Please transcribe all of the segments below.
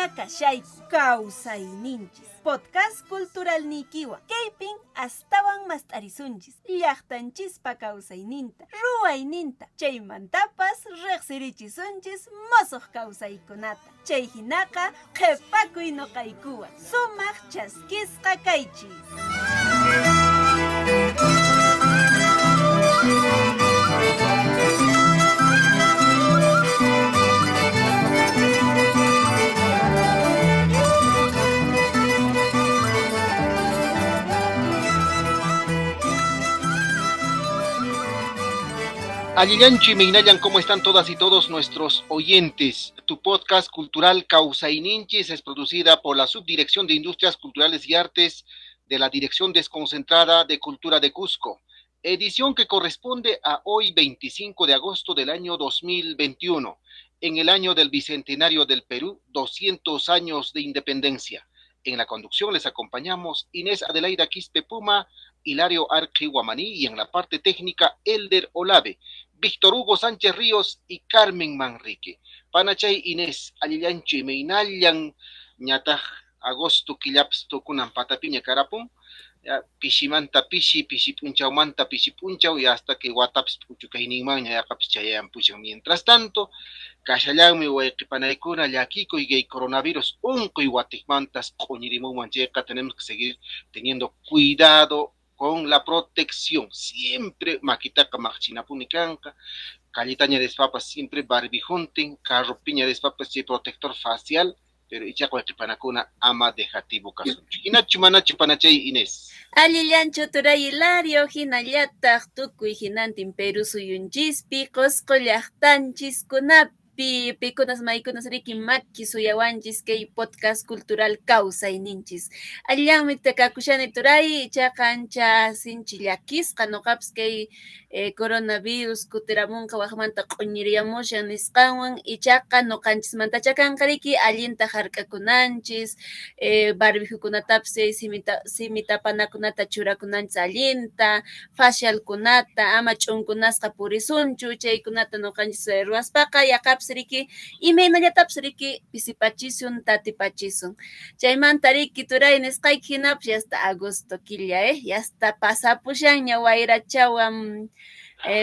Ñakashayku kawsayninchis podcast cultural nikiwa kaypin astawan mast'arisunchis llaqtanchispa kawsayninta ruwayninta chaymantapas riqsirichisunchis musuq kawsaykunata chay hinaqa qhipakuy nuqaykuwan sumaq chaskisqa kaychis. Allillanchu y Meinayan, ¿cómo están todas y todos nuestros oyentes? Tu podcast cultural Kawsayninchis es producida por la Subdirección de Industrias Culturales y Artes de la Dirección Desconcentrada de Cultura de Cusco, edición que corresponde a hoy 25 de agosto del año 2021, en el año del Bicentenario del Perú, 200 años de independencia. En la conducción les acompañamos Inés Adelaida Quispe Puma, Hilario Arqui Guamaní y en la parte técnica Elder Olave, Víctor Hugo Sánchez Ríos y Carmen Manrique. Panachay Inés, Allillanchi Meinallan, Ñataj Agosto Quillaps Tokunan Patapiña Carapun, Pishimanta Pishi, Pishipunchaumanta Pishipunchau y hasta que Wataps Puchucainimanya Yacapichayan Puchan. Mientras tanto, Cachallanmi Huayquipanaykuna Llakiko y gay coronavirus unco y Guatikmantas Coñirimumancheca, tenemos que seguir teniendo cuidado con la protección, siempre maquitaca machinapunicanca, calitaña de papas siempre barbijunten, carropiña de papas y protector facial, pero ichaco que panacuna ama dejativo caso. Inachu manachu panachay Inés. Allillanchu turay Hilario hinallataq tukuy hinantin Perú suyunchispi Qusqu llaqtanchiskunapi pikunas maykunas riki maki suyawanchis kay podcast cultural Kawsayninchis. Allanmi takakushani turay ichaqa ancha sinchi llakisqa nuqapas kay coronavirus kutiramunqa waqmanta q'uñiriyamushan nisqanwan ichaqa nuqanchismantacha kanqa allinta hark'akunanchis, barbijukunatapas simitapanakunata churakunanchis allinta, facialkunata ama ch'unkunasqa purisunchu, chaykunata nuqanchis ruwaspaqa yaqapas riki imaynallatapas riki pisipachisun, tatipachisun. Chaymanta riki turay nisqayki hinapas yasta agosto killa, yasta pasapushan wayrachawan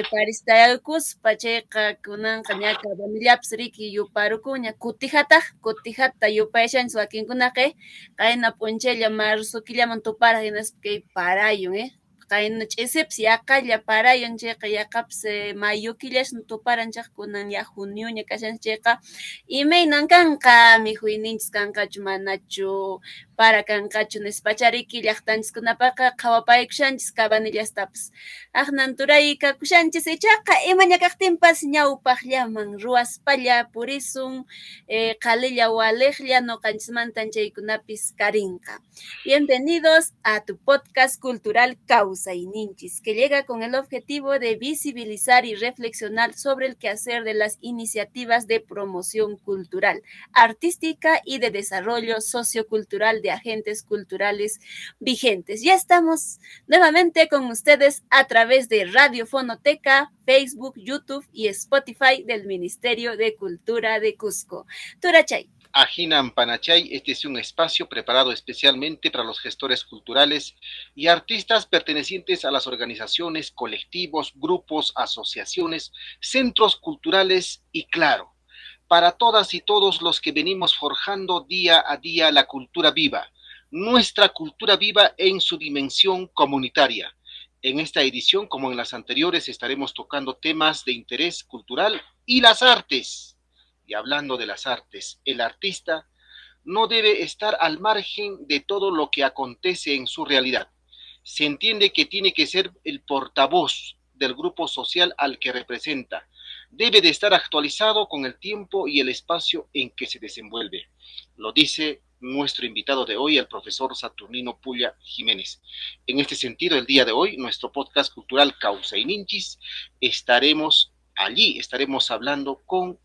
paristayakuspa chayqa kunanqa ñaqa vanillapas riki yuparukuña kutijata yupayashanchis wakinkunaqa qayna p'unchaylla marzo killaman tuparaq hinaspa kay parayun, qayna ch'isipas yaqalla parayun chayqa yaqapas mayu killashan tuparanchaq kunan ya junioña kashanchis chayqa imaynan kanqa mikhuyninchis kanqachu manachu para kanqachu nispacha riki llaqtanchiskunapaqa qhawapaykushanchis kabanillastapas aqnan turay kakushanchis ichaqa imaña kaqtinpas ñawpaqllaman ruwaspalla purisun, qalilla waliqlla nuqanchismantan chaykunapis karinqa. Bienvenidos a tu podcast cultural Kawsayninchis, que llega con el objetivo de visibilizar y reflexionar sobre el quehacer de las iniciativas de promoción cultural, artística y de desarrollo sociocultural de agentes culturales vigentes. Ya estamos nuevamente con ustedes a través de Radio Fonoteca, Facebook, YouTube y Spotify del Ministerio de Cultura de Cusco. Turachay. Ajinan Panachay, este es un espacio preparado especialmente para los gestores culturales y artistas pertenecientes a las organizaciones, colectivos, grupos, asociaciones, centros culturales y, claro, para todas y todos los que venimos forjando día a día la cultura viva, nuestra cultura viva en su dimensión comunitaria. En esta edición, como en las anteriores, estaremos tocando temas de interés cultural y las artes. Y hablando de las artes, el artista no debe estar al margen de todo lo que acontece en su realidad. Se entiende que tiene que ser el portavoz del grupo social al que representa. Debe de estar actualizado con el tiempo y el espacio en que se desenvuelve. Lo dice nuestro invitado de hoy, el profesor Saturnino Pulla Jiménez. En este sentido, el día de hoy, nuestro podcast cultural Kawsayninchis, estaremos hablando con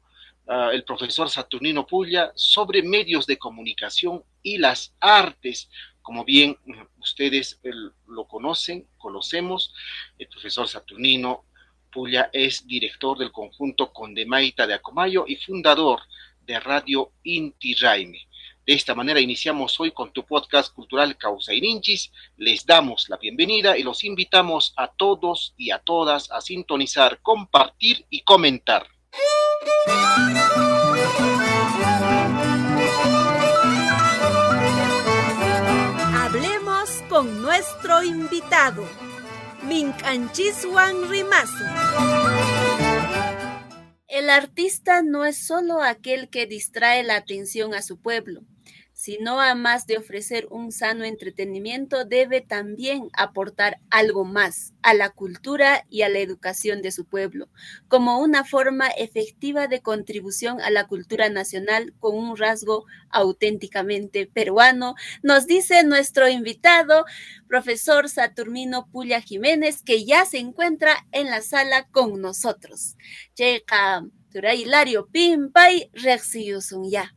el profesor Saturnino Pulla sobre medios de comunicación y las artes. Como bien ustedes lo conocemos, el profesor Saturnino Pulla es director del conjunto Condemaita de Acomayo y fundador de Radio Inti Raymi. De esta manera iniciamos hoy con tu podcast cultural Causainchis. Les damos la bienvenida y los invitamos a todos y a todas a sintonizar, compartir y comentar. Hablemos con nuestro invitado, Minkanchiswan Rimasu. El artista no es solo aquel que distrae la atención a su pueblo, sino además de ofrecer un sano entretenimiento, debe también aportar algo más a la cultura y a la educación de su pueblo, como una forma efectiva de contribución a la cultura nacional con un rasgo auténticamente peruano, nos dice nuestro invitado, profesor Saturnino Pulla Jiménez, que ya se encuentra en la sala con nosotros. Llega Hilario Pimpay, Rexiusun ya.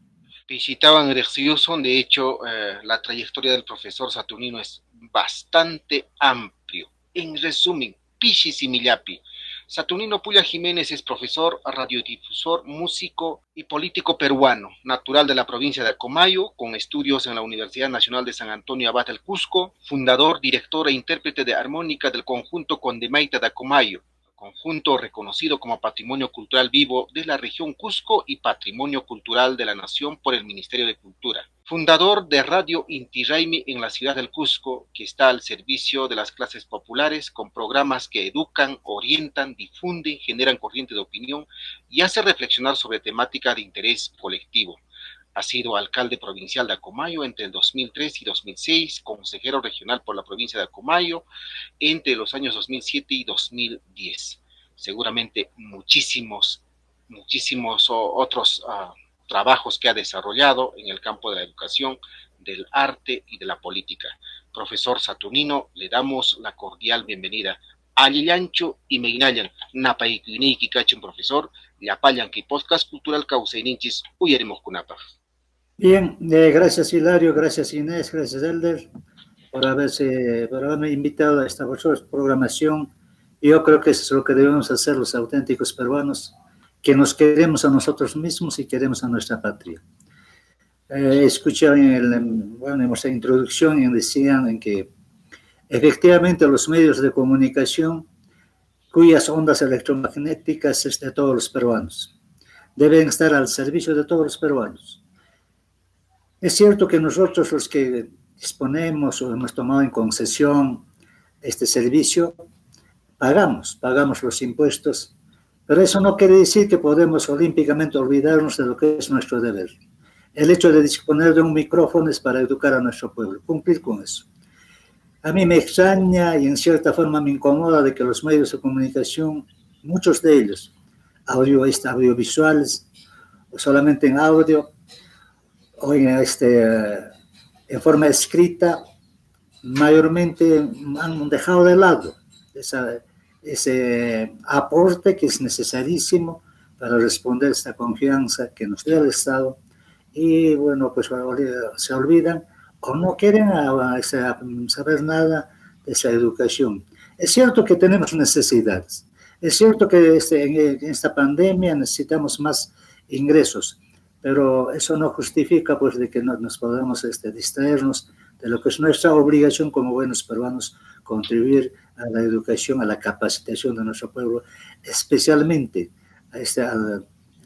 Visitaban Rexioson, de hecho, la trayectoria del profesor Saturnino es bastante amplio. En resumen, Pichi Simillapi. Saturnino Pulla Jiménez es profesor, radiodifusor, músico y político peruano, natural de la provincia de Acomayo, con estudios en la Universidad Nacional de San Antonio Abad del Cusco, fundador, director e intérprete de armónica del conjunto Condemaita de Acomayo, conjunto reconocido como Patrimonio Cultural Vivo de la región Cusco y Patrimonio Cultural de la Nación por el Ministerio de Cultura. Fundador de Radio Inti Raymi en la ciudad del Cusco, que está al servicio de las clases populares con programas que educan, orientan, difunden, generan corriente de opinión y hace reflexionar sobre temática de interés colectivo. Ha sido alcalde provincial de Acomayo entre el 2003 y 2006, consejero regional por la provincia de Acomayo entre los años 2007 y 2010. Seguramente muchísimos otros trabajos que ha desarrollado en el campo de la educación, del arte y de la política. Profesor Saturnino, le damos la cordial bienvenida. Alillancho y Meinayan, Napaikiniki Cachun, profesor, Yapayan que podcast cultural Causainchis, Uyaremos Kunapa. Bien, gracias Hilario, gracias Inés, gracias Elder por haberme invitado a esta programación. Yo creo que eso es lo que debemos hacer los auténticos peruanos, que nos queremos a nosotros mismos y queremos a nuestra patria. Escuché en la introducción y decían en que efectivamente los medios de comunicación cuyas ondas electromagnéticas es de todos los peruanos, deben estar al servicio de todos los peruanos. Es cierto que nosotros los que disponemos o hemos tomado en concesión este servicio, pagamos los impuestos, pero eso no quiere decir que podemos olímpicamente olvidarnos de lo que es nuestro deber. El hecho de disponer de un micrófono es para educar a nuestro pueblo, cumplir con eso. A mí me extraña y en cierta forma me incomoda de que los medios de comunicación, muchos de ellos, audiovisuales, o solamente en audio, o en forma escrita, mayormente han dejado de lado ese aporte que es necesarísimo para responder a esta confianza que nos da el Estado, y bueno, pues se olvidan o no quieren saber nada de esa educación. Es cierto que tenemos necesidades, es cierto que en esta pandemia necesitamos más ingresos, pero eso no justifica pues de que nos podamos distraernos de lo que es nuestra obligación como buenos peruanos, contribuir a la educación, a la capacitación de nuestro pueblo, especialmente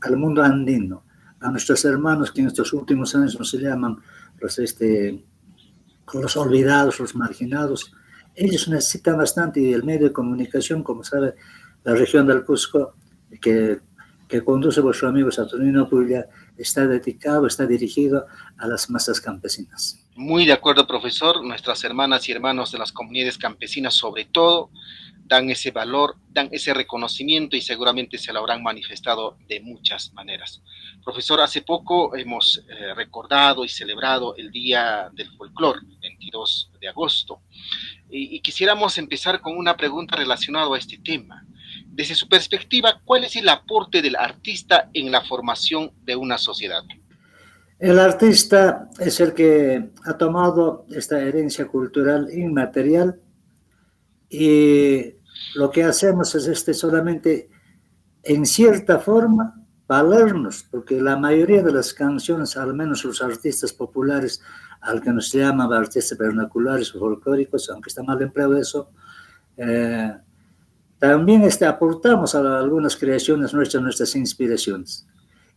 al mundo andino, a nuestros hermanos que en estos últimos años no se llaman los olvidados, los marginados. Ellos necesitan bastante, y el medio de comunicación, como sabe, la región del Cusco, que conduce vuestro amigo Saturnino Pulla, está dirigido a las masas campesinas. Muy de acuerdo, profesor. Nuestras hermanas y hermanos de las comunidades campesinas, sobre todo, dan ese valor, dan ese reconocimiento y seguramente se lo habrán manifestado de muchas maneras. Profesor, hace poco hemos recordado y celebrado el Día del Folclor, 22 de agosto, y quisiéramos empezar con una pregunta relacionada a este tema. Desde su perspectiva, ¿cuál es el aporte del artista en la formación de una sociedad? El artista es el que ha tomado esta herencia cultural inmaterial y lo que hacemos es solamente, en cierta forma, valernos, porque la mayoría de las canciones, al menos los artistas populares, al que nos llaman artistas vernaculares o folclóricos, aunque está mal empleado eso, también aportamos a algunas creaciones nuestras, nuestras inspiraciones.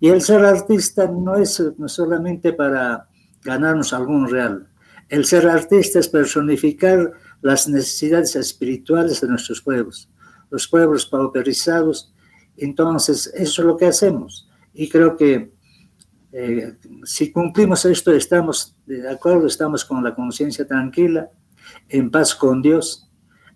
Y el ser artista no es solamente para ganarnos algún real. El ser artista es personificar las necesidades espirituales de nuestros pueblos, los pueblos pauperizados. Entonces, eso es lo que hacemos. Y creo que si cumplimos esto, estamos de acuerdo, estamos con la conciencia tranquila, en paz con Dios,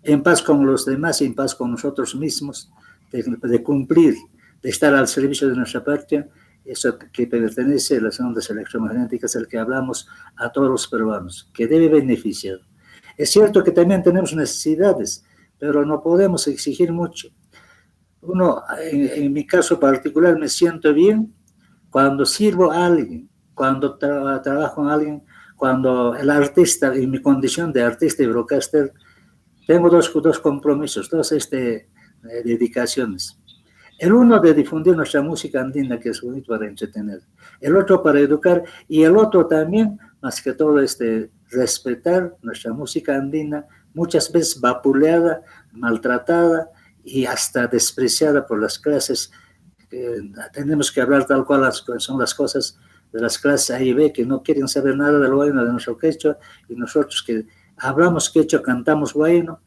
en paz con los demás y en paz con nosotros mismos, de cumplir, de estar al servicio de nuestra patria, eso que pertenece a las ondas electromagnéticas del que hablamos a todos los peruanos, que debe beneficiar. Es cierto que también tenemos necesidades, pero no podemos exigir mucho. Uno, en mi caso particular, me siento bien cuando sirvo a alguien, cuando trabajo con alguien, cuando el artista, en mi condición de artista y broadcaster, tengo dos compromisos, dos dedicaciones. El uno de difundir nuestra música andina, que es bonito para entretener. El otro para educar, y el otro también, más que todo, respetar nuestra música andina, muchas veces vapuleada, maltratada y hasta despreciada por las clases. Tenemos que hablar tal cual son las cosas de las clases A y B, que no quieren saber nada del guayno, de nuestro quechua, y nosotros que hablamos quechua, cantamos guayno.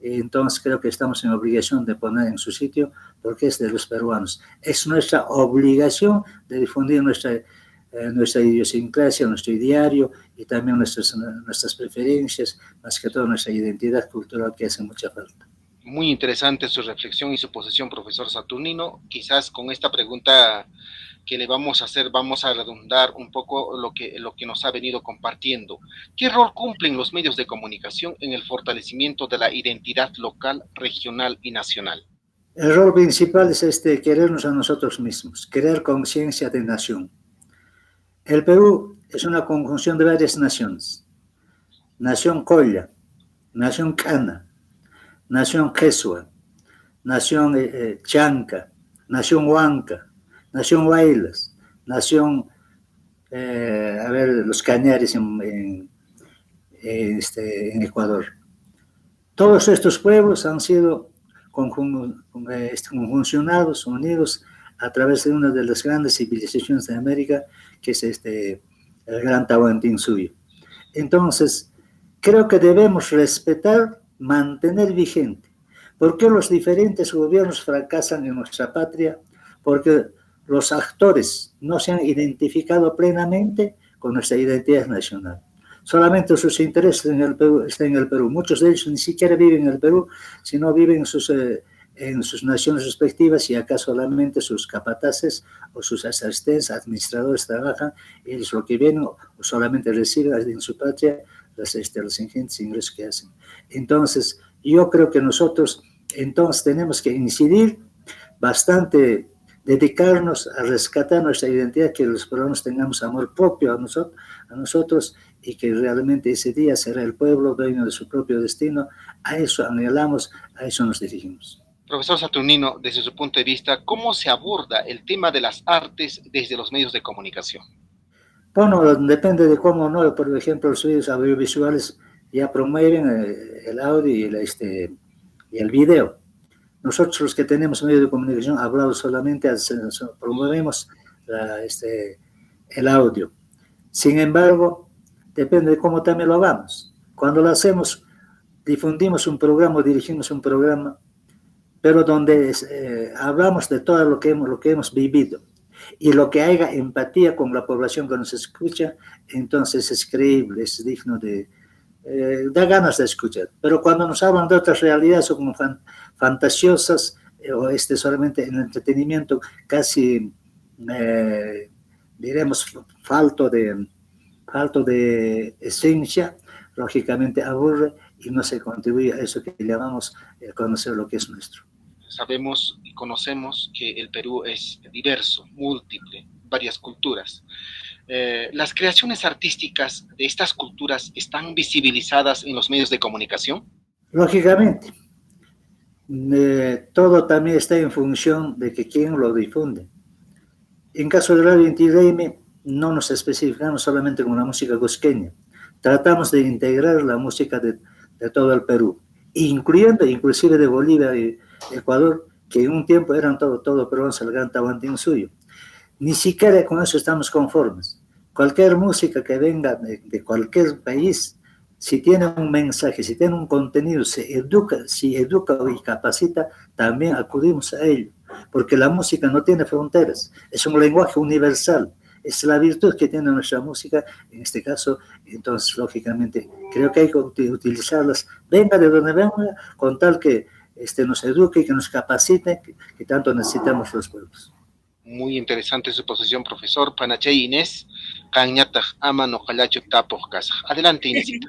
Entonces creo que estamos en obligación de poner en su sitio, porque es de los peruanos. Es nuestra obligación de difundir nuestra idiosincrasia, nuestro ideario y también nuestras preferencias, más que todo nuestra identidad cultural, que hace mucha falta. Muy interesante su reflexión y su posición, profesor Saturnino. Quizás con esta pregunta que le vamos a hacer, vamos a redundar un poco lo que nos ha venido compartiendo. ¿Qué rol cumplen los medios de comunicación en el fortalecimiento de la identidad local, regional y nacional? El rol principal es querernos a nosotros mismos, crear conciencia de nación. El Perú es una conjunción de varias naciones. Nación Colla, nación Cana, nación Quechua, nación Chanca, nación Huanca, nación Huaylas, nación, los Cañares en Ecuador. Todos estos pueblos han sido conjuncionados, unidos a través de una de las grandes civilizaciones de América, que es el Gran Tahuantinsuyo. Entonces, creo que debemos respetar, mantener vigente. ¿Por qué los diferentes gobiernos fracasan en nuestra patria? Porque los actores no se han identificado plenamente con nuestra identidad nacional. Solamente sus intereses están en el Perú. Muchos de ellos ni siquiera viven en el Perú, sino viven en sus naciones respectivas, y acá solamente sus capataces o sus asistentes, administradores trabajan, ellos lo que vienen o solamente reciben en su patria los ingentes ingresos que hacen. Entonces, yo creo que nosotros tenemos que incidir bastante, dedicarnos a rescatar nuestra identidad, que los peruanos tengamos amor propio a nosotros, y que realmente ese día será el pueblo dueño de su propio destino. A eso anhelamos, a eso nos dirigimos. Profesor Saturnino, desde su punto de vista, ¿cómo se aborda el tema de las artes desde los medios de comunicación? Bueno, depende de cómo, ¿no? Por ejemplo, los medios audiovisuales ya promueven el audio y el video. Nosotros, los que tenemos medios de comunicación, hablamos solamente, promovemos el audio. Sin embargo, depende de cómo también lo hagamos. Cuando lo hacemos, difundimos un programa, dirigimos un programa, pero donde hablamos de todo lo que hemos vivido, y lo que haya empatía con la población que nos escucha, entonces es creíble, es digno da ganas de escuchar. Pero cuando nos hablan de otras realidades o como fantasiosas, o solamente en entretenimiento casi, diremos, falto de esencia, lógicamente aburre y no se contribuye a eso que llamamos conocer lo que es nuestro. Sabemos y conocemos que el Perú es diverso, múltiple, varias culturas. ¿Las creaciones artísticas de estas culturas están visibilizadas en los medios de comunicación? Lógicamente. Todo también está en función de que quién lo difunde. En caso de Radio Inti Raymi, no nos especificamos solamente con la música cusqueña. Tratamos de integrar la música de todo el Perú, incluyendo inclusive de Bolivia y Ecuador, que en un tiempo eran todo peruanos, el gran tahuantín suyo. Ni siquiera con eso estamos conformes. Cualquier música que venga de cualquier país, si tiene un mensaje, si tiene un contenido, si educa y capacita, también acudimos a ello, porque la música no tiene fronteras, es un lenguaje universal, es la virtud que tiene nuestra música, en este caso. Entonces, lógicamente, creo que hay que utilizarlas, venga de donde venga, con tal que nos eduque y que nos capacite, que tanto necesitamos los pueblos. Muy interesante su posición, profesor. Panachay Inés, Cañataj, Ama, Nojalacho, Tapos, Casa. Adelante, Inésita.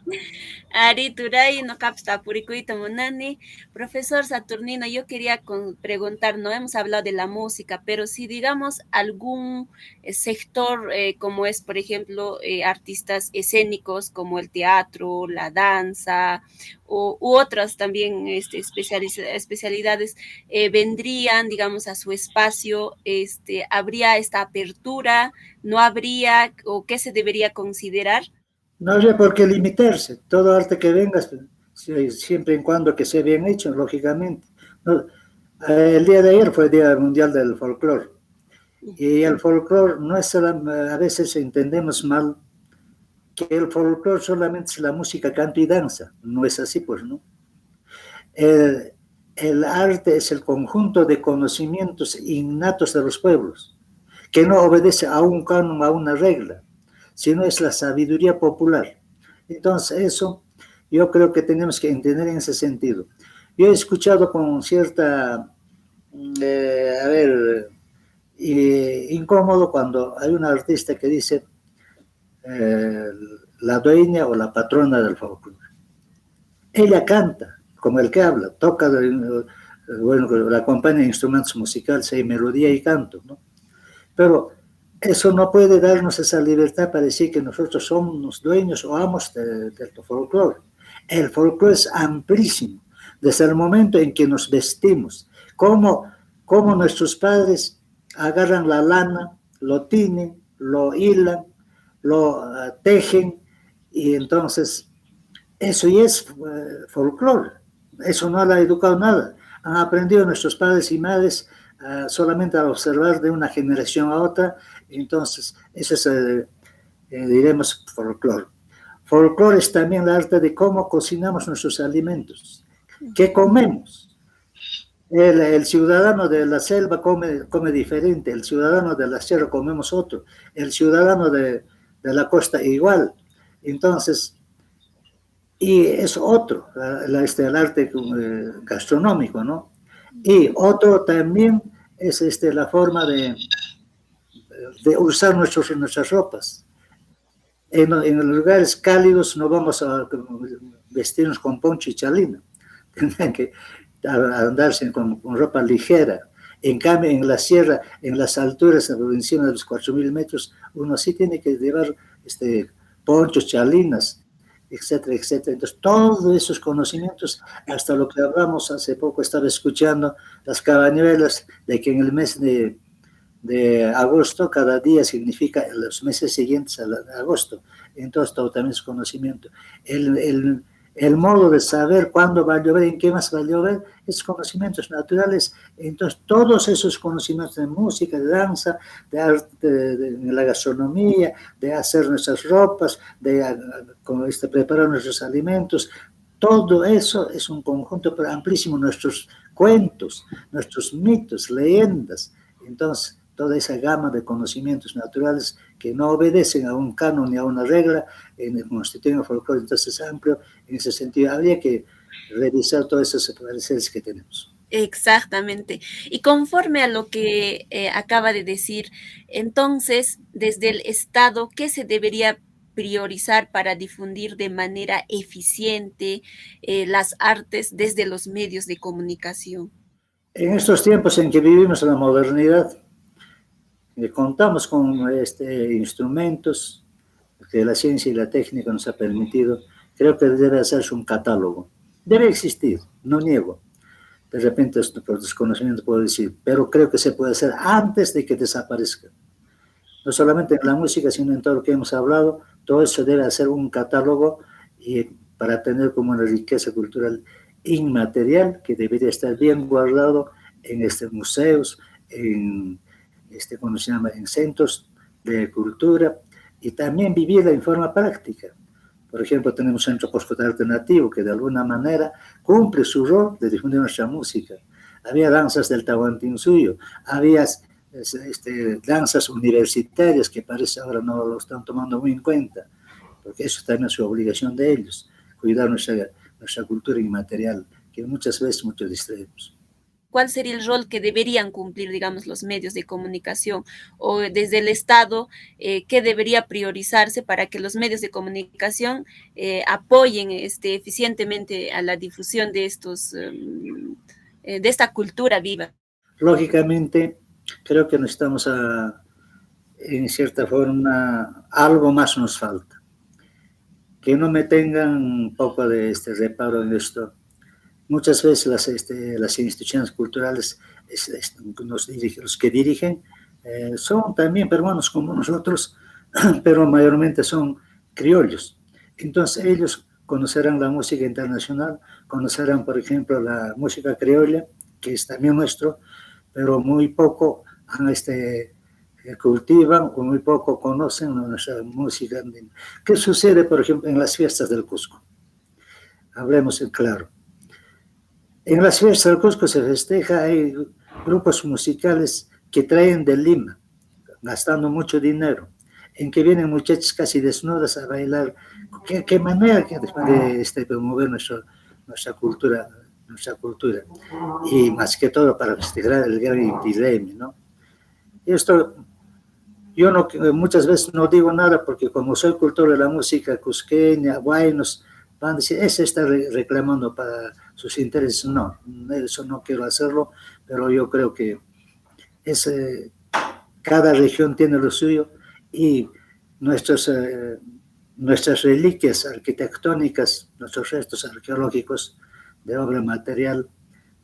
Ari Turay, no capsta puricuito monani. Profesor Saturnino, yo quería preguntar, no hemos hablado de la música, pero si digamos algún sector como es, por ejemplo, artistas escénicos como el teatro, la danza u otras también especialidades vendrían, digamos, a su espacio, ¿habría esta apertura? ¿No habría? ¿O qué se debería considerar? No habría por qué limitarse. Todo arte que venga, siempre y cuando que sea bien hecho, lógicamente. No, el día de ayer fue el Día Mundial del Folclore. Y el folclore no es solamente, a veces entendemos mal que el folclore solamente es la música, canto y danza. No es así, pues, ¿no? El arte es el conjunto de conocimientos innatos de los pueblos, que no obedece a un canon, a una regla, sino es la sabiduría popular. Entonces, eso yo creo que tenemos que entender en ese sentido. Yo he escuchado con cierta, incómodo cuando hay una artista que dice la dueña o la patrona del folclore. Ella canta, como el que habla, toca, bueno, la acompaña en instrumentos musicales, hay melodía y canto, ¿no? Pero eso no puede darnos esa libertad para decir que nosotros somos dueños o amos del folclore. El folclore es amplísimo, desde el momento en que nos vestimos, como nuestros padres agarran la lana, lo tiñen, lo hilan, lo tejen, y entonces eso ya es folclore. Eso no lo ha educado nada. Han aprendido nuestros padres y madres solamente a observar de una generación a otra. Entonces, eso es, diremos, folclore. Folclore es también el arte de cómo cocinamos nuestros alimentos. ¿Qué comemos? El ciudadano de la selva come diferente, el ciudadano de la sierra comemos otro, el ciudadano de la costa igual. Entonces, y es otro, el arte gastronómico, ¿no? Y otro también es la forma de usar nuestras ropas. En lugares cálidos no vamos a vestirnos con poncho y chalina, tendrán que andarse con ropa ligera. En cambio, en la sierra, en las alturas, por encima de los 4.000 metros, uno sí tiene que llevar ponchos, chalinas, etcétera, etcétera. Entonces, todos esos conocimientos, hasta lo que hablamos hace poco, estaba escuchando las cabañuelas, de que en el mes de agosto, cada día significa los meses siguientes a agosto. Entonces, todo también es conocimiento. El modo de saber cuándo va a llover, en qué más va a llover, es conocimientos naturales. Entonces, todos esos conocimientos de música, de danza, de arte, de la gastronomía, de hacer nuestras ropas, de preparar nuestros alimentos, todo eso es un conjunto amplísimo. Nuestros cuentos, nuestros mitos, leyendas. Entonces, toda esa gama de conocimientos naturales que no obedecen a un canon ni a una regla, constituyen el folclore. Entonces es amplio. En ese sentido, habría que revisar todos esos pareceres que tenemos. Exactamente. Y conforme a lo que acaba de decir, entonces, desde el Estado, ¿qué se debería priorizar para difundir de manera eficiente las artes desde los medios de comunicación? En estos tiempos en que vivimos en la modernidad, contamos con instrumentos que la ciencia y la técnica nos ha permitido. Creo que debe hacerse un catálogo. Debe existir, no niego. De repente, por desconocimiento puedo decir, pero creo que se puede hacer antes de que desaparezca. no solamente en la música, sino en todo lo que hemos hablado. Todo eso debe hacer un catálogo y para tener como una riqueza cultural inmaterial que debería estar bien guardado en museos, en, ¿cómo se llama?, en centros de cultura, y también vivirla en forma práctica. Por ejemplo, tenemos un centro postcultural alternativo que de alguna manera cumple su rol de difundir nuestra música. Había danzas del Tahuantinsuyo, había danzas universitarias que parece ahora no lo están tomando muy en cuenta, porque eso también es su obligación de ellos, cuidar nuestra cultura inmaterial, que muchas veces muchos distraemos. ¿Cuál sería el rol que deberían cumplir, digamos, los medios de comunicación o desde el Estado? ¿Qué debería priorizarse para que los medios de comunicación apoyen eficientemente a la difusión de de esta cultura viva? Lógicamente, creo que necesitamos, en cierta forma, algo más nos falta. Que no me tengan un poco de reparo en esto. Muchas veces las instituciones culturales, los que dirigen, son también peruanos como nosotros, pero mayormente son criollos. Entonces ellos conocerán la música internacional, conocerán, por ejemplo, la música criolla, que es también nuestro, pero muy poco cultivan o muy poco conocen nuestra música andina. ¿Qué sucede, por ejemplo, en las fiestas del Cusco? Hablemos en claro. En las fiestas del Cusco se festeja, hay grupos musicales que traen de Lima, gastando mucho dinero, en que vienen muchachas casi desnudas a bailar. ¿Qué manera de promover nuestra cultura? Y más que todo para festejar el gran Inti, ¿no? Esto, yo muchas veces no digo nada porque como soy cultor de la música cusqueña, guaynos, van a decir, ese está reclamando para sus intereses. No, eso no quiero hacerlo, pero yo creo que cada región tiene lo suyo y nuestras reliquias arquitectónicas, nuestros restos arqueológicos de obra material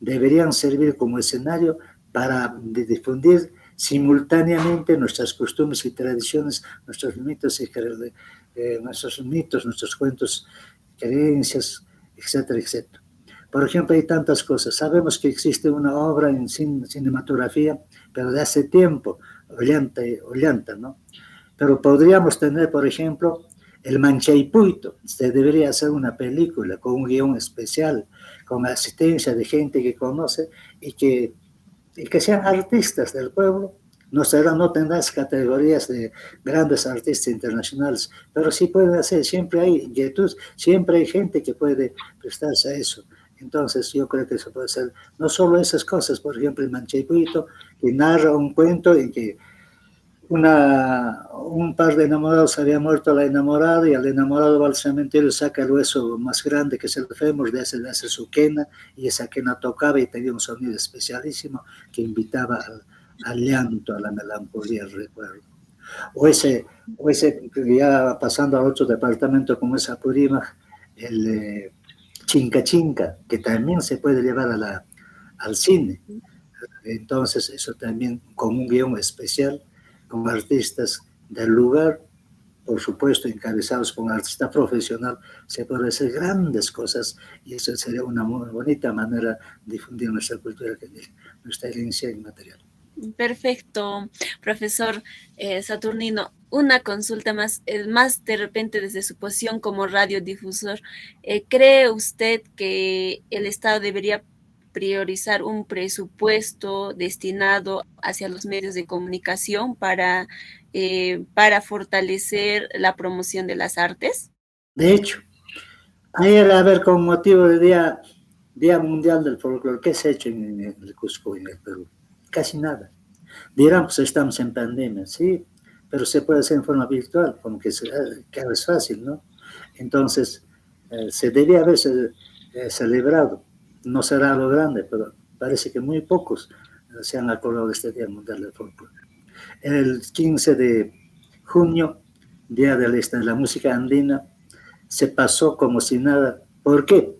deberían servir como escenario para difundir simultáneamente nuestras costumbres y tradiciones, nuestros mitos, nuestros cuentos, creencias, etcétera, etcétera. Por ejemplo, hay tantas cosas. Sabemos que existe una obra en cinematografía, pero de hace tiempo, Ollanta, ¿no? Pero podríamos tener, por ejemplo, el Manchaypuito. Se debería hacer una película con un guión especial, con asistencia de gente que conoce y que sean artistas del pueblo. No tendrán categorías de grandes artistas internacionales, pero sí pueden hacer, siempre hay inquietud, siempre hay gente que puede prestarse a eso. Entonces yo creo que eso puede ser, no solo esas cosas, por ejemplo el Manchaypuito, que narra un cuento en que un par de enamorados había muerto la enamorada y al enamorado va al cementerio y saca el hueso más grande que es el fémur, le hace su quena y esa quena tocaba y tenía un sonido especialísimo que invitaba al llanto, a la melancolía, al recuerdo. O ese ya pasando a otro departamento como es Apurímac, el Chinca Chinca, que también se puede llevar al cine. Entonces eso también con un guión especial, con artistas del lugar, por supuesto encabezados por un artista profesional, se pueden hacer grandes cosas y eso sería una muy bonita manera de difundir nuestra cultura, nuestra herencia inmaterial. Perfecto, profesor Saturnino. Una consulta más de repente desde su posición como radiodifusor. ¿Cree usted que el Estado debería priorizar un presupuesto destinado hacia los medios de comunicación para fortalecer la promoción de las artes? De hecho, ayer, a ver, con motivo del Día Mundial del Folclore, ¿qué se ha hecho en el Cusco, en el Perú? Casi nada. Dirán, pues estamos en pandemia, sí, pero se puede hacer en forma virtual, como que es fácil, ¿no? Entonces, se debía haber celebrado. No será lo grande, pero parece que muy pocos se han acordado de este Día Mundial del Folclore. El 15 de junio, Día de la Música Andina, se pasó como si nada. ¿Por qué?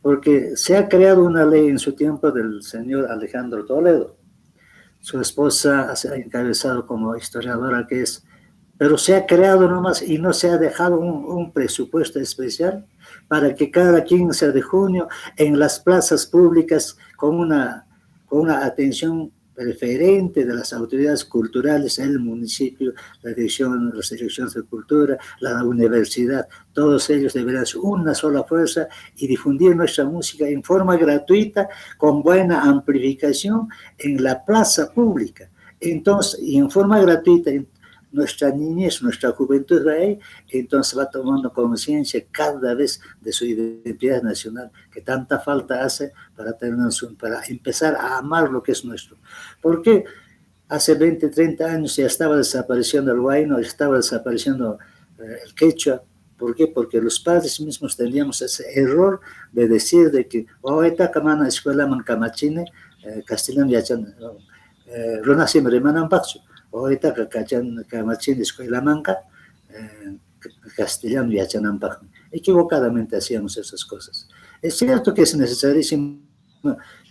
Porque se ha creado una ley en su tiempo del señor Alejandro Toledo, su esposa ha encabezado como historiadora que es, pero se ha creado nomás y no se ha dejado un presupuesto especial para que cada 15 de junio en las plazas públicas con una atención preferente de las autoridades culturales, el municipio, las direcciones de cultura, la universidad, todos ellos deberían ser una sola fuerza y difundir nuestra música en forma gratuita, con buena amplificación en la plaza pública. Entonces, y en forma gratuita, nuestra niñez, nuestra juventud va ahí, entonces va tomando conciencia cada vez de su identidad nacional, que tanta falta hace para empezar a amar lo que es nuestro. Porque hace 20, 30 años ya estaba desapareciendo el huayno, estaba desapareciendo el quechua. ¿Por qué? Porque los padres mismos teníamos ese error de decir de que esta camana escuela man camachine, castellano ya Ronasi Meremanan Baxo. Ahorita que Camachín escuela manca, castellano y achanampa. Equivocadamente hacíamos esas cosas. Es cierto que es necesarísimo,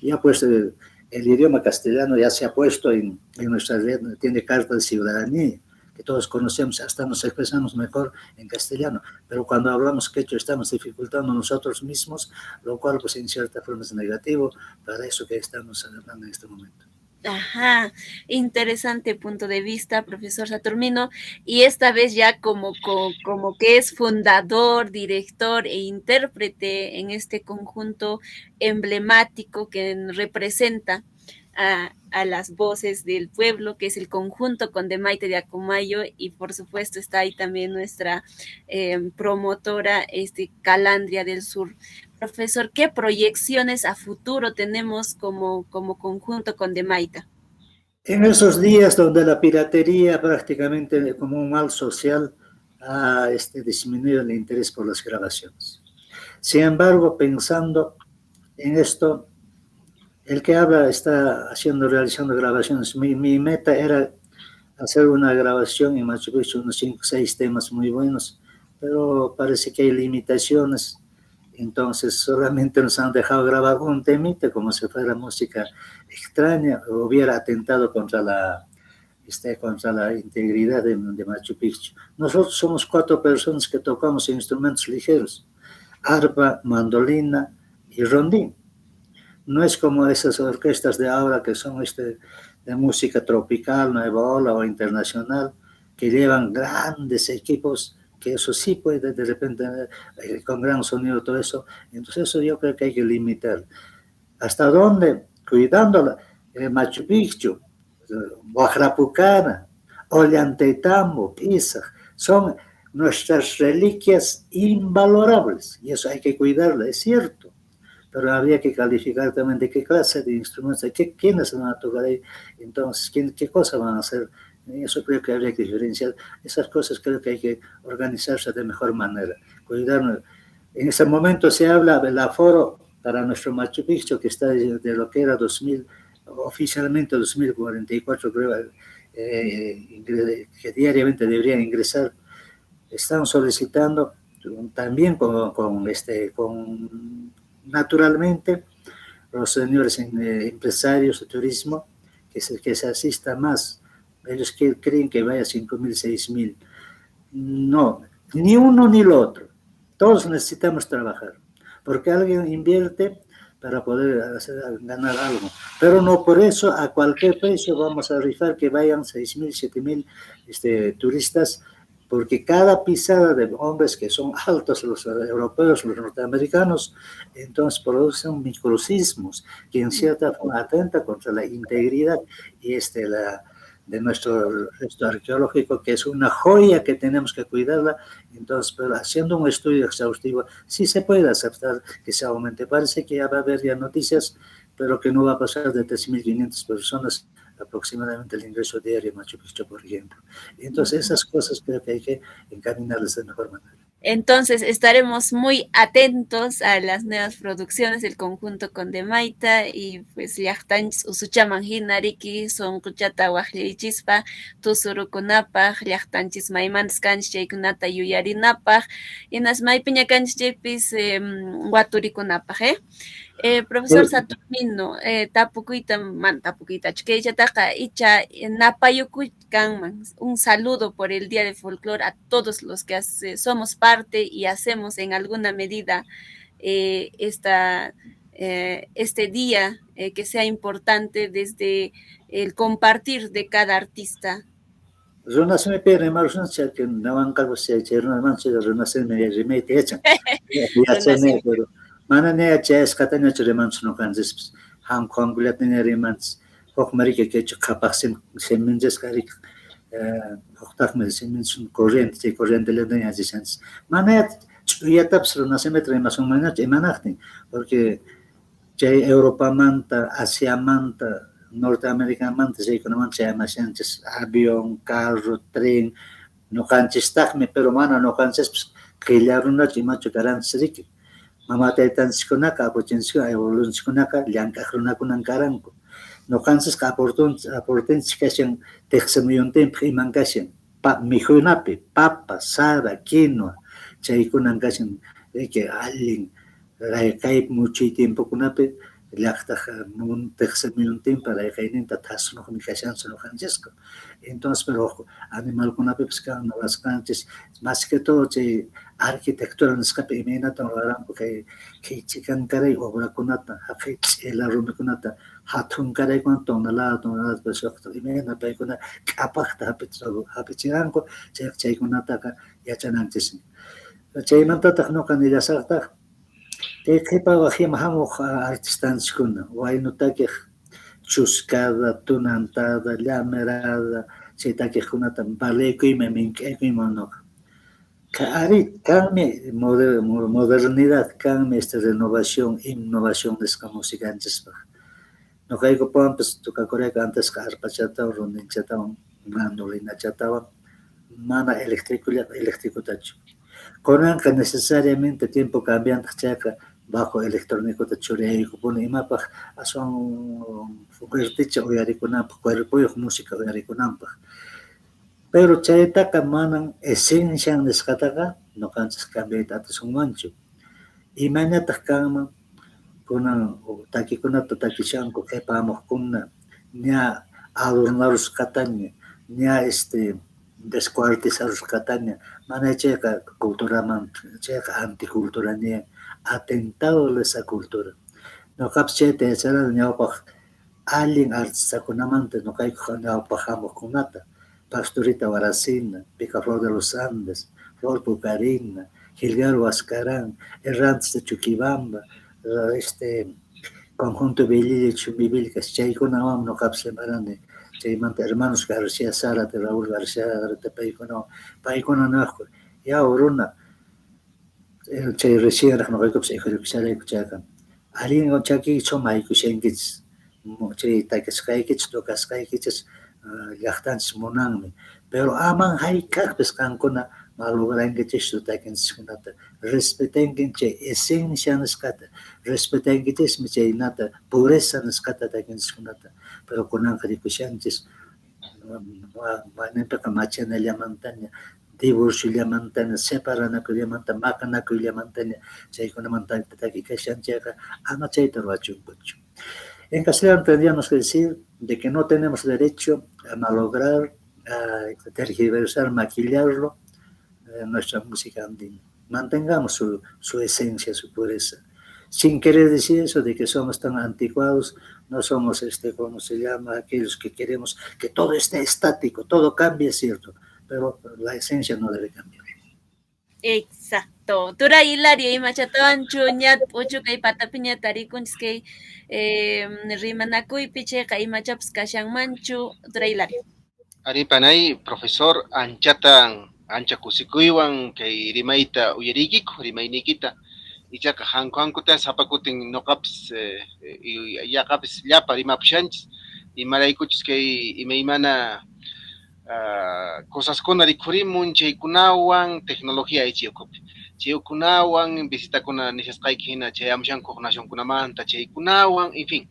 ya pues el idioma castellano ya se ha puesto en nuestra red, tiene carta de ciudadanía, que todos conocemos, hasta nos expresamos mejor en castellano, pero cuando hablamos quechua estamos dificultando nosotros mismos, lo cual pues en cierta forma es negativo para eso que estamos hablando en este momento. Ajá, interesante punto de vista, profesor Saturnino. Y esta vez ya como que es fundador, director e intérprete en este conjunto emblemático que representa a las voces del pueblo, que es el conjunto Condemaite de Acumayo, y por supuesto está ahí también nuestra promotora Calandria del Sur. Profesor, ¿qué proyecciones a futuro tenemos como conjunto Condemaita? En esos días donde la piratería prácticamente como un mal social ha disminuido el interés por las grabaciones. Sin embargo, pensando en esto, el que habla está realizando grabaciones. Mi meta era hacer una grabación en Machu Picchu, unos 5 o 6 temas muy buenos, pero parece que hay limitaciones. Entonces solamente nos han dejado grabar un temita como si fuera música extraña, o hubiera atentado contra la integridad de Machu Picchu. Nosotros somos 4 personas que tocamos instrumentos ligeros, arpa, mandolina y rondín. No es como esas orquestas de ahora que son de música tropical, nueva ola o internacional, que llevan grandes equipos, que eso sí puede de repente con gran sonido todo eso. Entonces eso yo creo que hay que limitar. ¿Hasta dónde? Cuidando Machu Picchu, Huajrapucana, Ollantaytambo, Pisa, son nuestras reliquias invalorables y eso hay que cuidarlo, es cierto. Pero habría que calificar también de qué clase de instrumentos, quiénes van a tocar ahí, entonces qué cosas van a hacer. Eso creo que habría que diferenciar. Esas cosas creo que hay que organizarse de mejor manera, cuidarnos. En ese momento se habla del aforo para nuestro Machu Picchu, que está de lo que era 2000, oficialmente 2044, creo, que diariamente deberían ingresar. Están solicitando también naturalmente los señores empresarios de turismo que se asista más. Ellos creen que vaya 5.000, 6.000. No, ni uno ni lo otro. Todos necesitamos trabajar, porque alguien invierte para poder ganar algo. Pero no por eso a cualquier precio vamos a rifar que vayan 6.000, 7.000 turistas, porque cada pisada de hombres que son altos, los europeos, los norteamericanos, entonces producen microsismos que en cierta forma atenta contra la integridad y de nuestro resto arqueológico, que es una joya que tenemos que cuidarla. Entonces, pero haciendo un estudio exhaustivo, sí se puede aceptar que se aumente. Parece que ya va a haber ya noticias, pero que no va a pasar de 3.500 personas aproximadamente el ingreso diario en Machu Picchu, por ejemplo. Entonces, esas cosas creo que hay que encaminarlas de mejor manera. Entonces estaremos muy atentos a las nuevas producciones del conjunto Condemaita y pues llaqtanchis usuchaman nariki son kuchata waqllichispa tusurukunapaq llaqtanchis maymantas kanchis chaykunata yuyarinapaq inas maypiña kanchis chaypis waturikunapaq Profesor Saturnino, tapuquita, chqueillataqa icha napayukuy kanman. Un saludo por el Día del Folclore a todos los que somos parte y hacemos en alguna medida este día que sea importante desde el compartir de cada artista. Runasme pere marushan que no van calvo se cherno manche runasme me remete hecha. Ya se ne pero mana ne ches katanya chremanch no kanzis ham kongulat ne remans hok marike ke chapaksim seminjes karik hoktak me seminsun corriente le den asens. Mana ya taps runasme tremasun mana emanachtin porque che Europa manta Asia manta Norteamérica manta se economía se avión, carro, tren, no canches tagme, pero mana no canches que ya runa chimacho caran sriki. Mama te tan sikonaka apochensio evolun sikonaka lianka runa kunan karanko. No canches ka aporten sikashen texemion temp imankashen. Pa mijunapi, papa, sara, quinoa, chay kunan kashen que alguien kai mucho tiempo kunapi un para el tatas no comunicación solo Francisco. Entonces, pero animal con la pesca no las canches, más que todo, arquitectura en escape y mena tomarán porque chican caray obra conata, el arrume conata, hatun caray con tonalada, pues y mena para con capacta, hapichiranco, chay conata, ya chanantes. Chay manta no canilla sarta. Te kepa wahi mahamo artistanes kuna, wai no take chuscada, tunantada, llamerada, se take kuna tan baleko y meminke y mono. Ari, cambie modernidad, cambie esta renovación, innovación de esta música antes. No caigo pues tu cacoreca antes carpa chata o rondin chata, mandolina chata, mana eléctrico tacho. Conanca necesariamente tiempo cambiante chaca bajo electrónico de choreo pone mapa son fuerticha o yariconampa cuerpo y música o yariconampa pero chaita kamanan esencia descataga no canses cambia tatas un mancho y mañana kama con taki con taki shanko que pamos con nia adornar los cataña nia descuartizar los cataña mana checa cultura man checa anticultura ni atentado a esa cultura no capchete será ñawpa alguien artista con amante no cae con ñawpa jamo con nata pastorita Baracina Picaflor de los Andes Flor Pucarina Gilgaro Ascarán Errantes de Chuquibamba conjunto Belli Chumbibil que chay con amam no capse marane hermanos García Zárate, Raúl García Zárate, Paicono Najo, ya Oruna, el Chay recién no hay que se escuchar. Alguien con Chaki son Maiku Shengits, Chay Takeskaikits, Tokaskaikits, Yachtans Monangme, pero aman hay capes cancona, malogran que te taken skunata, respeten que esencia nescata, respeten que te nata, pureza nescata taken skunata. Pero con Ángel Cuchantes, Vanenta Camachana la montaña, Divorcio la montaña, Separana con la montaña, Macana con la montaña, se con la montaña que Cachanchaca, Amachaita Rachuncucho. En castellano tendríamos que decir de que no tenemos derecho a malograr, a tergiversar, maquillarlo, nuestra música andina. Mantengamos su esencia, su pureza. Sin querer decir eso de que somos tan anticuados, no somos, como se llama, aquellos que queremos que todo esté estático, todo cambie, es cierto, pero la esencia no debe cambiar. Exacto. Tura Hilario y Machatawan Chuñat, Uchu Kay Patapiña Tarikunch Kay Rimanakuy Piche Kay Machaps Kashan Manchu, Tura Hilario. Ari panay, profesor, ancha kusikuywan kay rimayta uyarikiku, rimaynikita. Ichaka hankuhankuta sapakutin noqapis yaqapis llapa rimapushanchis imaraykuchus kay imaymana cosaskuna rikhurimun chaykunawan tecnología ichiyukupi chaykunawan visitakuna nishasqayki hina chay amshankuq nacionkunamanta chaykunawan en fin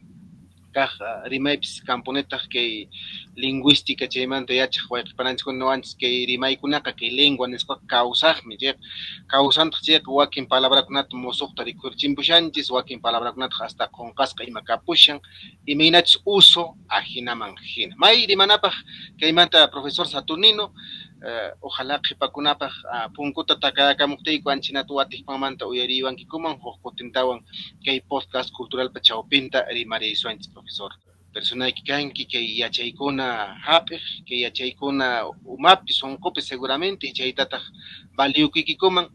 caja rimaypis camponetas que lingüística chaymanta yachaq wayqipananchikuna no antes que rimaykunaqa que lengua nisqa kawsaqmi kawsantaq chayqa wakin palabrakunata musuqta rikurchimpushanchis wakin palabrakunata hasta qunqasqa ima kapushan imaynachus uso ajinaman hina may rimanapaq kaymanta profesor Saturnino ojalá qipakunapaq punkuta takayakamuqtiyku anchinata watiqpanmanta uyariwankikuman huqutintawan kay podcast culturalpa chawpinta rimariysuanchis profesor personayki kanki kay yachaykuna hap'iq kay yachaykuna umapis sunqupis seguramente y chaytataq valiukiykikuman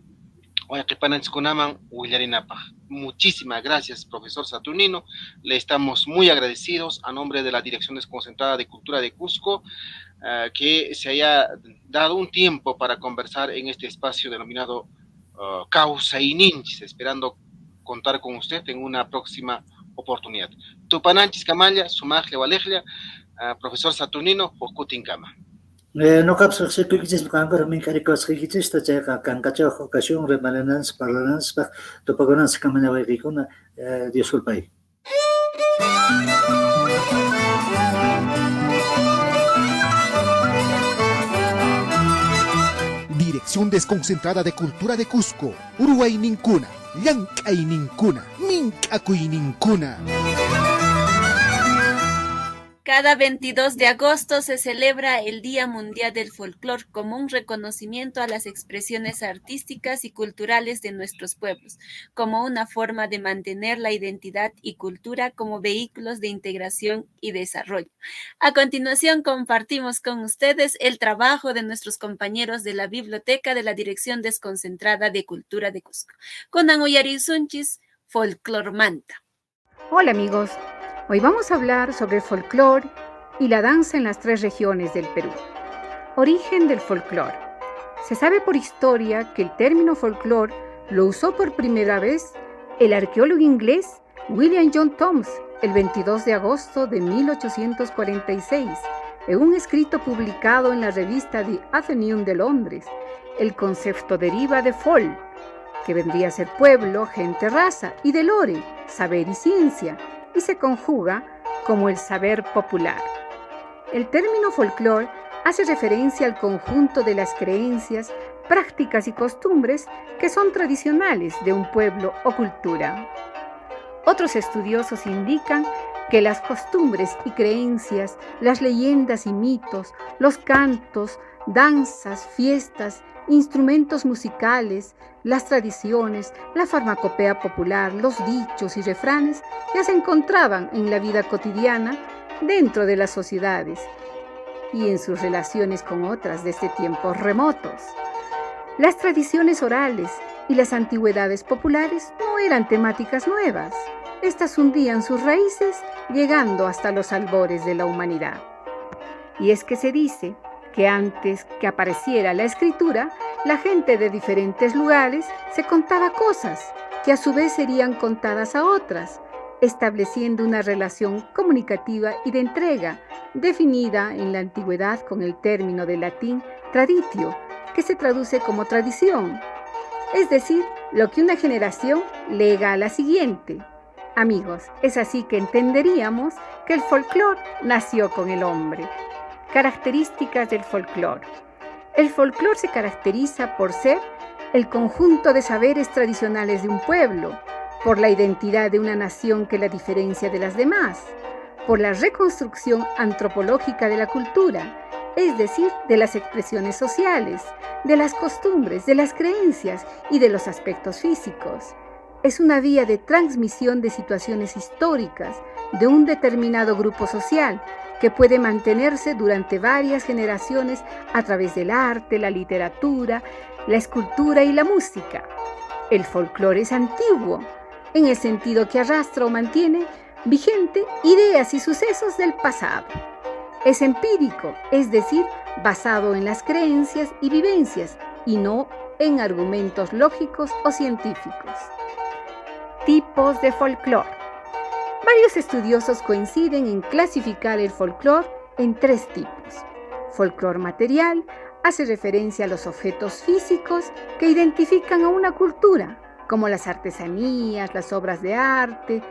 wayqipananchikkunaman willarinapaq. Muchísimas gracias, profesor Saturnino. Le estamos muy agradecidos a nombre de la Dirección Desconcentrada de Cultura de Cusco, que se haya dado un tiempo para conversar en este espacio denominado Causa y Ninchis, esperando contar con usted en una próxima oportunidad. Tupananchis Camalla, Sumajle Valejlia, profesor Saturnino, Jocutincama. No capsul se piquis kangar min caricos rigitis ta checa cancacho ocasión remanans parlanans pa topagonans camana vaicuna disulpai. Dirección Desconcentrada de Cultura de Cusco, Uruguay Nincuna, Llankay Nincuna, Mincacuy Nincuna. Cada 22 de agosto se celebra el Día Mundial del Folclor como un reconocimiento a las expresiones artísticas y culturales de nuestros pueblos, como una forma de mantener la identidad y cultura como vehículos de integración y desarrollo. A continuación, compartimos con ustedes el trabajo de nuestros compañeros de la Biblioteca de la Dirección Desconcentrada de Cultura de Cusco. Kunan Uyarisunchis, Folclormanta. Hola amigos. Hoy vamos a hablar sobre el folclore y la danza en las 3 regiones del Perú. Origen del folclore. Se sabe por historia que el término folclore lo usó por primera vez el arqueólogo inglés William John Thoms el 22 de agosto de 1846 en un escrito publicado en la revista The Athenaeum de Londres. El concepto deriva de fol, que vendría a ser pueblo, gente, raza, y de lore, saber y ciencia, y se conjuga como el saber popular. El término folclore hace referencia al conjunto de las creencias, prácticas y costumbres que son tradicionales de un pueblo o cultura. Otros estudiosos indican que las costumbres y creencias, las leyendas y mitos, los cantos, danzas, fiestas, instrumentos musicales, las tradiciones, la farmacopea popular, los dichos y refranes ya se encontraban en la vida cotidiana dentro de las sociedades y en sus relaciones con otras desde tiempos remotos. Las tradiciones orales y las antigüedades populares no eran temáticas nuevas. Estas hundían sus raíces llegando hasta los albores de la humanidad. Y es que se dice que antes que apareciera la escritura, la gente de diferentes lugares se contaba cosas que a su vez serían contadas a otras, estableciendo una relación comunicativa y de entrega, definida en la antigüedad con el término de latín traditio, que se traduce como tradición, es decir, lo que una generación lega a la siguiente. Amigos, es así que entenderíamos que el folclore nació con el hombre. Características del folclore. El folclore se caracteriza por ser el conjunto de saberes tradicionales de un pueblo, por la identidad de una nación que la diferencia de las demás, por la reconstrucción antropológica de la cultura, es decir, de las expresiones sociales, de las costumbres, de las creencias y de los aspectos físicos. Es una vía de transmisión de situaciones históricas de un determinado grupo social que puede mantenerse durante varias generaciones a través del arte, la literatura, la escultura y la música. El folclore es antiguo, en el sentido que arrastra o mantiene vigente ideas y sucesos del pasado. Es empírico, es decir, basado en las creencias y vivencias y no en argumentos lógicos o científicos. Tipos de folclore. Varios estudiosos coinciden en clasificar el folclore en 3 tipos. Folclore material hace referencia a los objetos físicos que identifican a una cultura, como las artesanías, las obras de arte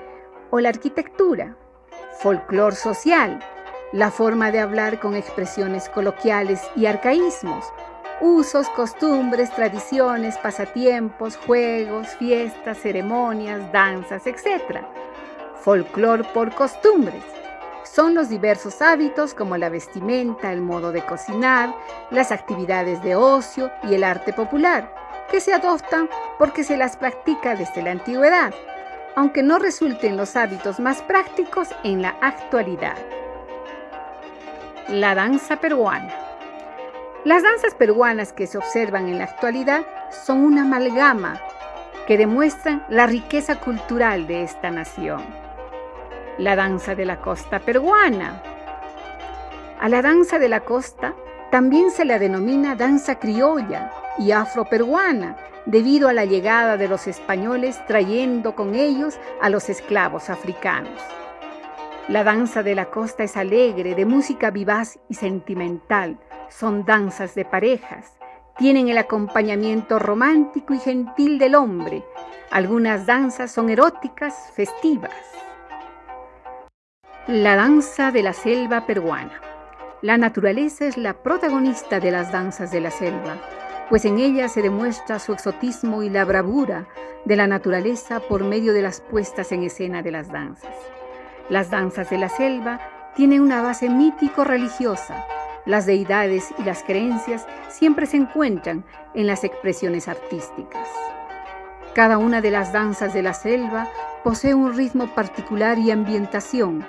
o la arquitectura. Folclor social, la forma de hablar con expresiones coloquiales y arcaísmos, usos, costumbres, tradiciones, pasatiempos, juegos, fiestas, ceremonias, danzas, etc. Folclor por costumbres. Son los diversos hábitos como la vestimenta, el modo de cocinar, las actividades de ocio y el arte popular, que se adoptan porque se las practica desde la antigüedad, aunque no resulten los hábitos más prácticos en la actualidad. La danza peruana. Las danzas peruanas que se observan en la actualidad son una amalgama que demuestran la riqueza cultural de esta nación. La danza de la costa peruana. A la danza de la costa también se la denomina danza criolla y afroperuana, debido a la llegada de los españoles trayendo con ellos a los esclavos africanos. La danza de la costa es alegre, de música vivaz y sentimental. Son danzas de parejas. Tienen el acompañamiento romántico y gentil del hombre. Algunas danzas son eróticas, festivas. La danza de la selva peruana. La naturaleza es la protagonista de las danzas de la selva, pues en ella se demuestra su exotismo y la bravura de la naturaleza por medio de las puestas en escena de las danzas. Las danzas de la selva tienen una base mítico-religiosa. Las deidades y las creencias siempre se encuentran en las expresiones artísticas. Cada una de las danzas de la selva posee un ritmo particular y ambientación,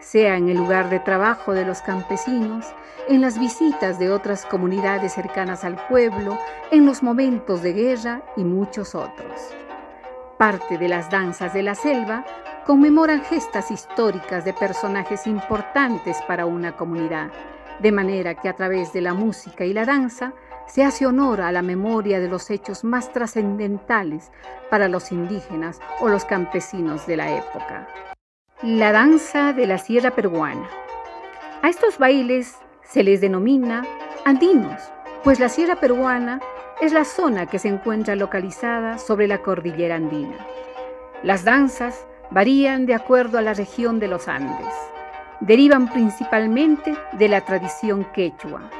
sea en el lugar de trabajo de los campesinos, en las visitas de otras comunidades cercanas al pueblo, en los momentos de guerra y muchos otros. Parte de las danzas de la selva conmemoran gestas históricas de personajes importantes para una comunidad, de manera que a través de la música y la danza se hace honor a la memoria de los hechos más trascendentales para los indígenas o los campesinos de la época. La danza de la sierra peruana. A estos bailes se les denomina andinos, pues la sierra peruana es la zona que se encuentra localizada sobre la cordillera andina. Las danzas varían de acuerdo a la región de los Andes. Derivan principalmente de la tradición quechua.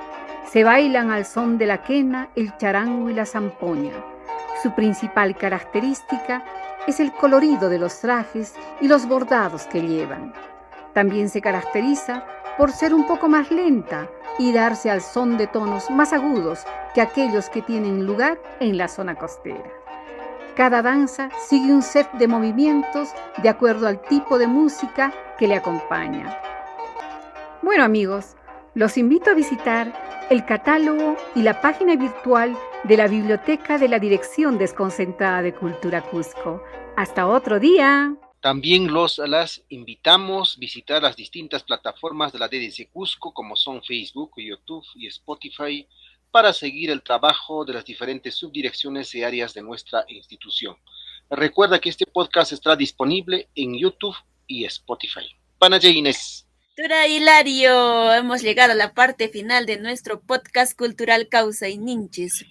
Se bailan al son de la quena, el charango y la zampoña. Su principal característica es el colorido de los trajes y los bordados que llevan. También se caracteriza por ser un poco más lenta y darse al son de tonos más agudos que aquellos que tienen lugar en la zona costera. Cada danza sigue un set de movimientos de acuerdo al tipo de música que le acompaña. Bueno amigos, los invito a visitar el catálogo y la página virtual de la Biblioteca de la Dirección Desconcentrada de Cultura Cusco. ¡Hasta otro día! También las invitamos a visitar las distintas plataformas de la DDC Cusco, como son Facebook, YouTube y Spotify, para seguir el trabajo de las diferentes subdirecciones y áreas de nuestra institución. Recuerda que este podcast estará disponible en YouTube y Spotify. Panaya Inés. Tura Hilario, hemos llegado a la parte final de nuestro podcast cultural Causa y Ninchis.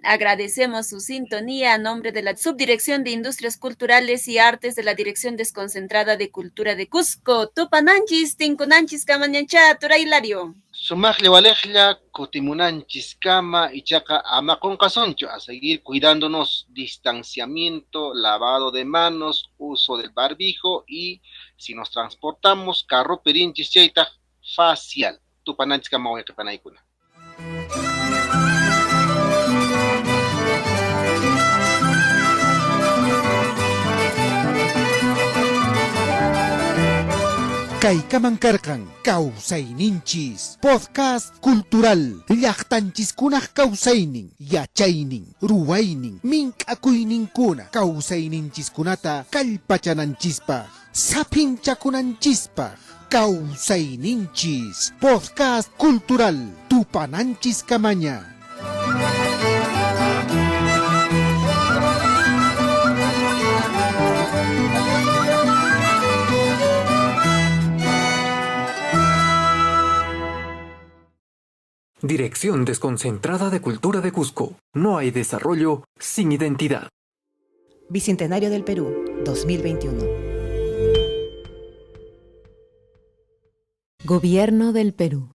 Agradecemos su sintonía a nombre de la Subdirección de Industrias Culturales y Artes de la Dirección Desconcentrada de Cultura de Cusco. Tupananchis, Tinkunanchis, Kamañancha, Tura Hilario. Sumacle Valejla, Cotimunanchis Kama y Chaca Amaconcasoncho, a seguir cuidándonos, distanciamiento, lavado de manos, uso del barbijo y si nos transportamos, carro perinchis cheita facial. Tupananchis Kama Oya Kapanaikuna. Kaykamankarkan Kausayninchis Podcast Cultural Llaqtanchiskunaq Kausaynin Yachaynin Ruwaynin Mink'akuyninkuna Kausayninchiskunata Kallpachananchispaq Sapinchakunanchispaq Kausayninchis Podcast Cultural Tupananchis Kamaña. Dirección Desconcentrada de Cultura de Cusco. No hay desarrollo sin identidad. Bicentenario del Perú, 2021. Gobierno del Perú.